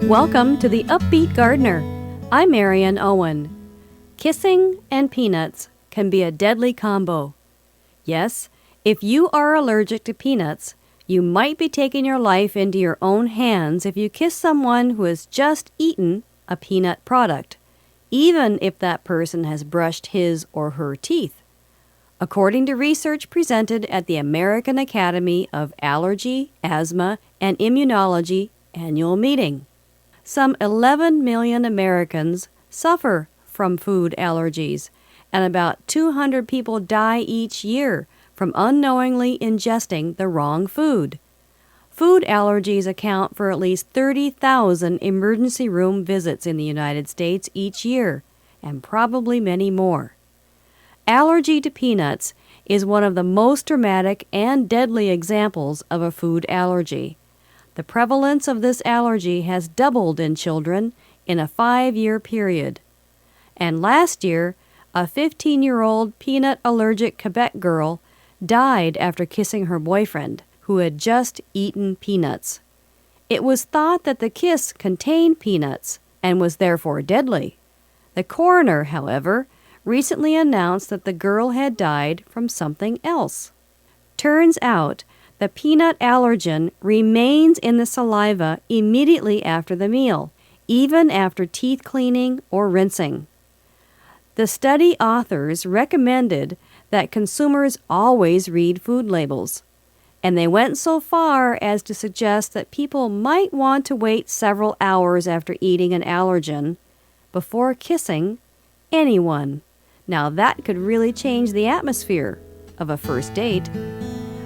Welcome to the UpBeet Gardener. I'm Marion Owen. Kissing and peanuts can be a deadly combo. Yes, if you are allergic to peanuts, you might be taking your life into your own hands if you kiss someone who has just eaten a peanut product, even if that person has brushed his or her teeth. According to research presented at the American Academy of Allergy, Asthma, and Immunology annual meeting. Some 11 million Americans suffer from food allergies, and about 200 people die each year from unknowingly ingesting the wrong food. Food allergies account for at least 30,000 emergency room visits in the United States each year, and probably many more. Allergy to peanuts is one of the most dramatic and deadly examples of a food allergy. The prevalence of this allergy has doubled in children in a 5-year period. And last year, a 15-year-old peanut allergic Quebec girl died after kissing her boyfriend, who had just eaten peanuts. It was thought that the kiss contained peanuts and was therefore deadly. The coroner, however, recently announced that the girl had died from something else. Turns out, the peanut allergen remains in the saliva immediately after the meal, even after teeth cleaning or rinsing. The study authors recommended that consumers always read food labels, and they went so far as to suggest that people might want to wait several hours after eating an allergen before kissing anyone. Now that could really change the atmosphere of a first date.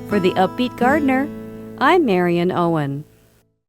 For the UpBeet Gardener, I'm Marion Owen.